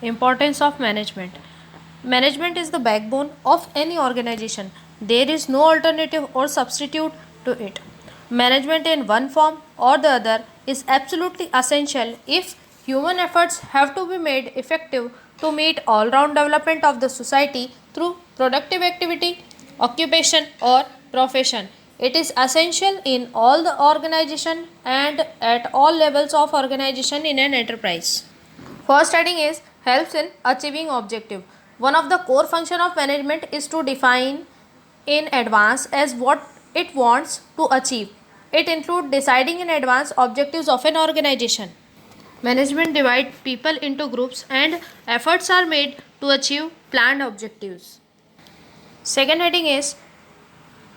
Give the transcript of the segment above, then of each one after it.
Importance of management. Management is the backbone of any organization. There is no alternative or substitute to it. Management in one form or the other is absolutely essential if human efforts have to be made effective to meet all round development of the society through productive activity, occupation, or profession. It is essential in all the organization and at all levels of organization in an enterprise. First heading is helps in achieving objective. One of the core function of management is to define in advance as what it wants to achieve. It includes deciding in advance objectives of an organization. Management divides people into groups and efforts are made to achieve planned objectives. Second heading is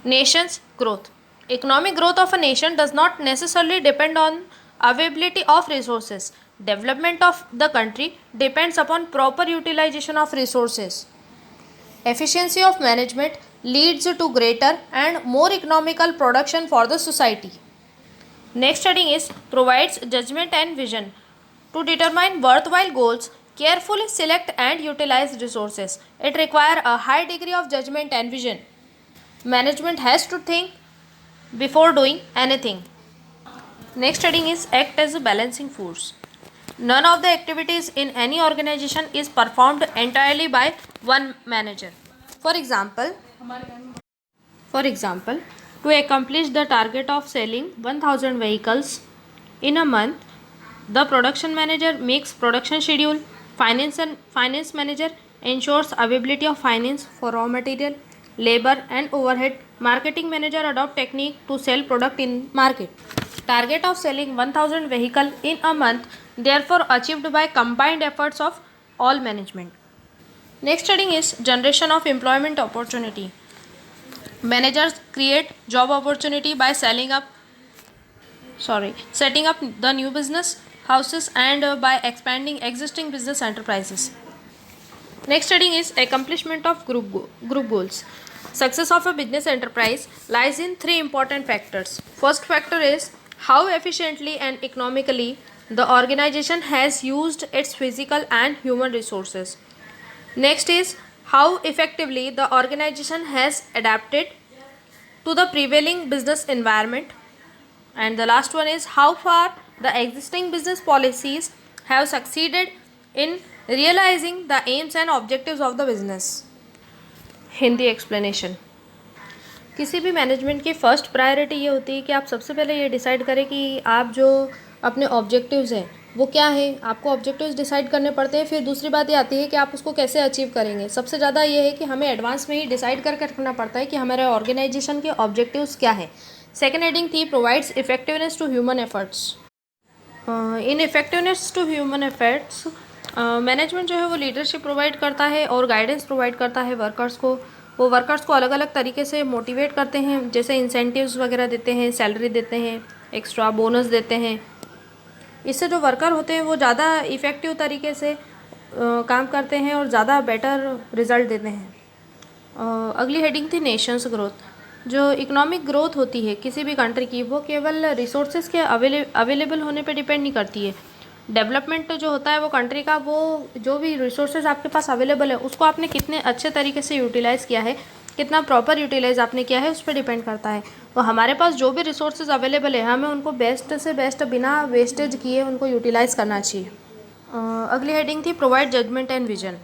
nation's growth. Economic growth of a nation does not necessarily depend on availability of resources. Development of the country depends upon proper utilization of resources. Efficiency of management leads to greater and more economical production for the society. Next heading is provides judgment and vision. To determine worthwhile goals, carefully select and utilize resources. It requires a high degree of judgment and vision. Management has to think before doing anything. Next heading is act as a balancing force. None of the activities in any organization is performed entirely by one manager. For example, to accomplish the target of selling 1000 vehicles in a month, the production manager makes production schedule, finance manager ensures availability of finance for raw material, labor and overhead, marketing manager adopt technique to sell product in market. Target of selling 1000 vehicle in a month therefore achieved by combined efforts of all management. Next heading is generation of employment opportunity. Managers create job opportunity by setting up the new business houses and by expanding existing business enterprises. Next heading is accomplishment of group goals. Success of a business enterprise lies in three important factors. First factor is how efficiently and economically the organization has used its physical and human resources. Next is how effectively the organization has adapted to the prevailing business environment. And the last one is how far the existing business policies have succeeded in realizing the aims and objectives of the business. Hindi explanation. किसी भी management की first priority ये होती है कि आप सबसे पहले ये डिसाइड करें कि आप जो अपने ऑब्जेक्टिव्स हैं वो क्या है. आपको ऑब्जेक्टिव्स डिसाइड करने पड़ते हैं. फिर दूसरी बात ये आती है कि आप उसको कैसे अचीव करेंगे. सबसे ज़्यादा ये है कि हमें एडवांस में ही डिसाइड करके रखना पड़ता है कि हमारे ऑर्गेनाइजेशन के ऑब्जेक्टिव्स क्या है. सेकेंड हेडिंग थी provides effectiveness to human efforts. In effectiveness to human efforts management जो है वो लीडरशिप प्रोवाइड करता है और गाइडेंस प्रोवाइड करता है वर्कर्स को. वो वर्कर्स को अलग अलग तरीके से मोटिवेट करते हैं, जैसे इंसेंटिव्स वगैरह देते हैं, सैलरी देते हैं, एक्स्ट्रा बोनस देते हैं. इससे जो वर्कर होते हैं वो ज़्यादा इफ़ेक्टिव तरीके से काम करते हैं और ज़्यादा बेटर रिज़ल्ट देते हैं. अगली हेडिंग थी नेशंस ग्रोथ. जो इकोनॉमिक ग्रोथ होती है किसी भी कंट्री की वो केवल रिसोर्सेज के अवेलेबल होने पे डिपेंड नहीं करती है. डेवलपमेंट जो होता है वो कंट्री का, वो जो भी रिसोर्सेज आपके पास अवेलेबल है उसको आपने कितने अच्छे तरीके से यूटिलाइज़ किया है, कितना प्रॉपर यूटिलाइज़ आपने किया है, उस पर डिपेंड करता है. तो हमारे पास जो भी रिसोर्सेज अवेलेबल है हमें उनको बेस्ट से बेस्ट बिना वेस्टेज किए उनको यूटिलाइज़ करना चाहिए. अगली हेडिंग थी प्रोवाइड जजमेंट एंड विजन.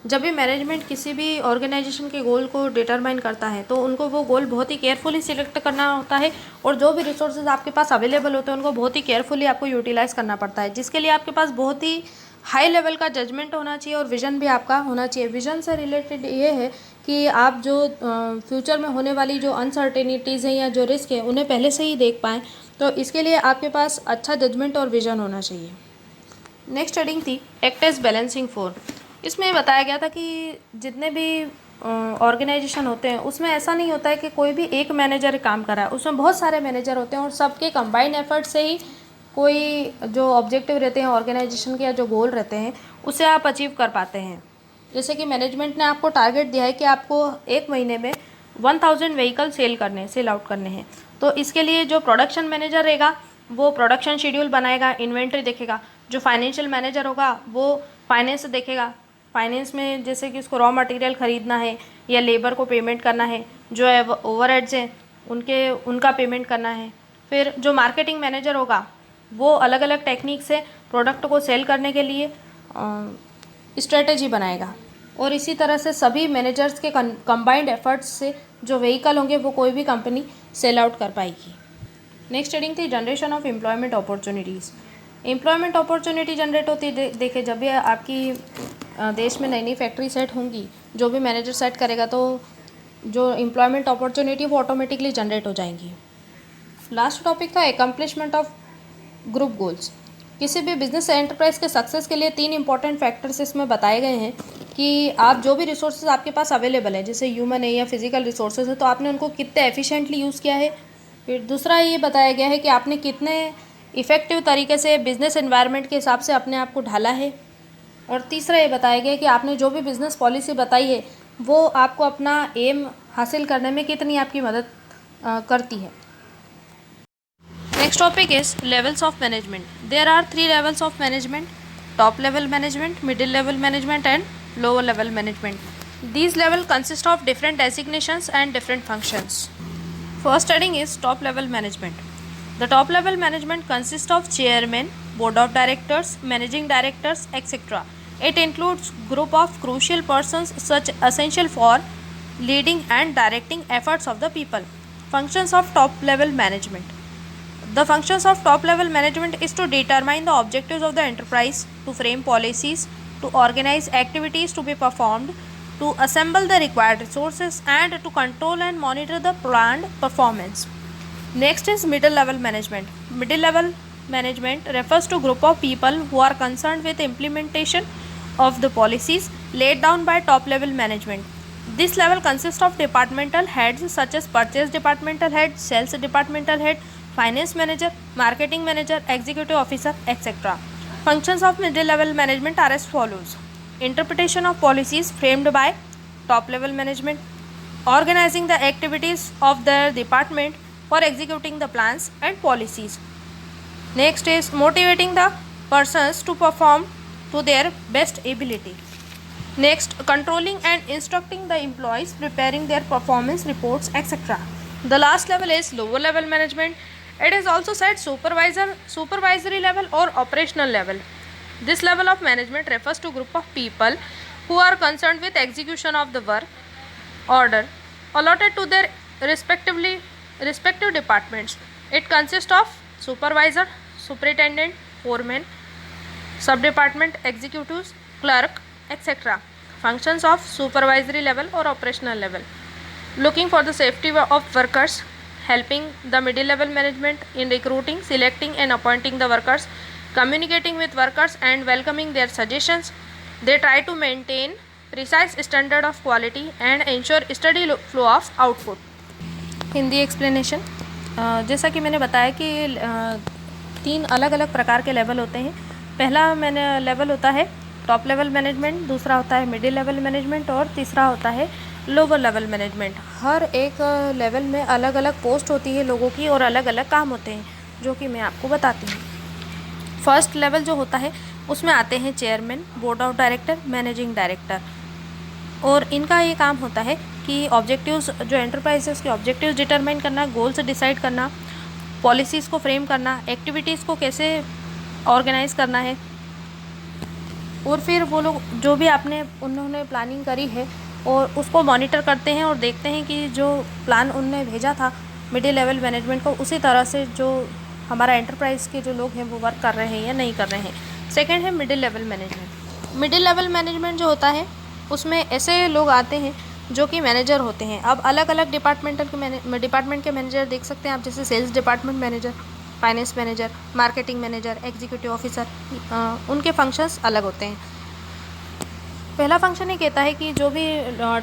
जब भी मैनेजमेंट किसी भी ऑर्गेनाइजेशन के गोल को डिटरमाइन करता है तो उनको वो गोल बहुत ही केयरफुली सिलेक्ट करना होता है और जो भी रिसोर्सेज आपके पास अवेलेबल होते हैं उनको बहुत ही केयरफुली आपको यूटिलाइज़ करना पड़ता है, जिसके लिए आपके पास बहुत ही हाई लेवल का जजमेंट होना चाहिए और विजन भी आपका होना चाहिए. विजन से रिलेटेड ये है कि आप जो फ्यूचर में होने वाली जो अनसर्टेनिटीज़ हैं या जो रिस्क है उन्हें पहले से ही देख पाएँ, तो इसके लिए आपके पास अच्छा जजमेंट और विजन होना चाहिए. नेक्स्ट हेडिंग थी एक्ट एज बैलेंसिंग फोर्स. इसमें बताया गया था कि जितने भी ऑर्गेनाइजेशन होते हैं उसमें ऐसा नहीं होता है कि कोई भी एक मैनेजर काम कर रहा है. उसमें बहुत सारे मैनेजर होते हैं और सबके कंबाइंड एफर्ट से ही कोई जो ऑब्जेक्टिव रहते हैं ऑर्गेनाइजेशन के या जो गोल रहते हैं उसे आप अचीव कर पाते हैं. जैसे कि मैनेजमेंट ने आपको टारगेट दिया है कि आपको एक महीने में 1000 व्हीकल सेल आउट करने हैं. तो इसके लिए जो प्रोडक्शन मैनेजर रहेगा वो प्रोडक्शन शेड्यूल बनाएगा, इन्वेंट्री देखेगा. जो फाइनेंशियल मैनेजर होगा वो फाइनेंस देखेगा, फाइनेंस में जैसे कि उसको रॉ मटेरियल ख़रीदना है या लेबर को पेमेंट करना है, जो है ओवरहेड्स हैं उनका पेमेंट करना है। फिर जो मार्केटिंग मैनेजर होगा वो अलग अलग टेक्निक से प्रोडक्ट को सेल करने के लिए स्ट्रेटजी बनाएगा। और इसी तरह से सभी मैनेजर्स के कंबाइंड एफर्ट्स से जो व्हीकल होंगे वो कोई भी कंपनी सेल आउट कर पाएगी। नेक्स्ट हेडिंग थी generation of employment opportunities. Employment opportunity generate होती है, देखिए जब भी आपकी देश में नई नई फैक्ट्री सेट होंगी, जो भी मैनेजर सेट करेगा तो जो एम्प्लॉयमेंट अपॉर्चुनिटी वो ऑटोमेटिकली जनरेट हो जाएंगी। लास्ट टॉपिक था एकम्प्लिशमेंट ऑफ ग्रुप गोल्स। किसी भी बिजनेस एंटरप्राइज के सक्सेस के लिए 3 इंपॉर्टेंट फैक्टर्स इसमें बताए गए हैं कि आप जो भी रिसोर्सेज आपके पास अवेलेबल है, जैसे ह्यूमन है या फिजिकल रिसोर्सेज है, तो आपने उनको कितने एफिशिएंटली यूज़ किया है। फिर दूसरा ये बताया गया है कि आपने कितने इफ़ेक्टिव तरीके से बिज़नेस एनवायरनमेंट के हिसाब से अपने आप को ढाला है। और तीसरा ये बताया गया कि आपने जो भी बिज़नेस पॉलिसी बताई है वो आपको अपना एम हासिल करने में कितनी आपकी मदद करती है। Next topic is levels of management. There are 3 levels of management: top level management, middle level management and lower level management. These levels consist of different designations and different functions. First heading is top level management. The top level management consists of chairman, board of directors, managing directors, etc. It includes group of crucial persons such essential for leading and directing efforts of the people. Functions of top level management. The functions of top level management is to determine the objectives of the enterprise, to frame policies, to organize activities to be performed, to assemble the required resources, and to control and monitor the planned performance. Next is middle level management. Middle level management refers to group of people who are concerned with implementation of the policies laid down by top level management. This level consists of departmental heads such as purchase departmental head, sales departmental head, finance manager, marketing manager, executive officer, etc. Functions of middle level management are as follows: interpretation of policies framed by top level management, organizing the activities of their department for executing the plans and policies. Next is motivating the persons to perform to their best ability. Next, controlling and instructing the employees, preparing their performance reports, etc. The last level is lower level management. It is also said supervisory level or operational level. This level of management refers to group of people who are concerned with execution of the work order allotted to their respective departments. It consists of supervisor, superintendent, foreman, sub-department executives, clerk, etc. Functions of supervisory level or operational level: looking for the safety of workers, helping the middle level management in recruiting, selecting and appointing the workers, communicating with workers and welcoming their suggestions. They try to maintain precise standard of quality and ensure steady flow of output. Hindi explanation. जैसा कि मैंने बताया कि 3 अलग अलग प्रकार के level होते हैं। पहला लेवल होता है टॉप लेवल मैनेजमेंट, दूसरा होता है मिडिल लेवल मैनेजमेंट और तीसरा होता है लोअर लेवल मैनेजमेंट। हर एक लेवल में अलग अलग पोस्ट होती है लोगों की और अलग अलग काम होते हैं, जो कि मैं आपको बताती हूँ। फर्स्ट लेवल जो होता है उसमें आते हैं chairman, board of director, managing director. और इनका ये काम होता है कि ऑब्जेक्टिव्स, जो एंटरप्राइज है उसके ऑब्जेक्टिव्स डिटरमाइन करना, गोल्स डिसाइड करना, पॉलिसीज़ को फ्रेम करना, एक्टिविटीज़ को कैसे ऑर्गेनाइज़ करना है, और फिर वो लोग जो भी उन्होंने प्लानिंग करी है और उसको मॉनिटर करते हैं और देखते हैं कि जो प्लान उन्होंने भेजा था मिडिल लेवल मैनेजमेंट को, उसी तरह से जो हमारा एंटरप्राइज़ के जो लोग हैं वो वर्क कर रहे हैं या नहीं कर रहे हैं। सेकेंड है middle level management. Middle level management जो होता है उसमें ऐसे लोग आते हैं जो कि मैनेजर होते हैं। अब अलग अलग डिपार्टमेंट के मैनेजर देख सकते हैं आप, जैसे sales department manager, finance manager, marketing manager, executive officer, उनके फंक्शंस अलग होते हैं। पहला फंक्शन ये कहता है कि जो भी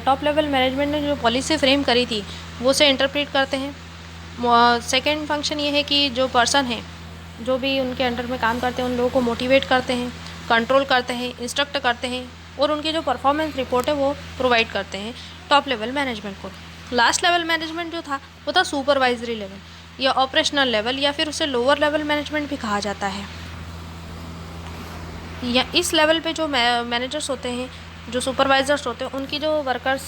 टॉप लेवल मैनेजमेंट ने जो पॉलिसी फ्रेम करी थी वो उसे इंटरप्रेट करते हैं। सेकंड फंक्शन ये है कि जो पर्सन है, जो भी उनके अंडर में काम करते हैं, उन लोगों को मोटिवेट करते हैं, कंट्रोल करते हैं, इंस्ट्रक्ट करते हैं और उनकी जो परफॉर्मेंस रिपोर्ट है वो प्रोवाइड करते हैं टॉप लेवल मैनेजमेंट को। लास्ट लेवल मैनेजमेंट जो था वो था सुपरवाइजरी लेवल या ऑपरेशनल लेवल, या फिर उसे लोअर लेवल मैनेजमेंट भी कहा जाता है। या इस लेवल पे जो मैनेजर्स होते हैं, जो सुपरवाइज़र्स होते हैं, उनकी जो वर्कर्स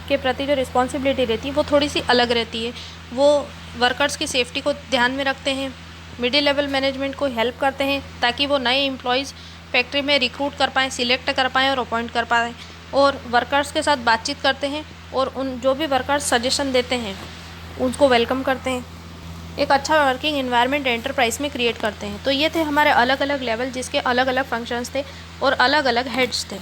के प्रति जो रिस्पॉन्सिबिलिटी रहती है वो थोड़ी सी अलग रहती है। वो वर्कर्स की सेफ्टी को ध्यान में रखते हैं, मिडिल लेवल मैनेजमेंट को हेल्प करते हैं ताकि वो नए एम्प्लॉयज़ फैक्ट्री में रिक्रूट कर पाएँ, सिलेक्ट कर पाएँ और अपॉइंट कर पाएँ, और वर्कर्स के साथ बातचीत करते हैं और उन जो भी वर्कर्स सजेशन देते हैं उसको वेलकम करते हैं। एक अच्छा वर्किंग एनवायरनमेंट एंटरप्राइज में क्रिएट करते हैं। तो ये थे हमारे अलग अलग लेवल जिसके अलग अलग फंक्शंस थे और अलग अलग हेड्स थे।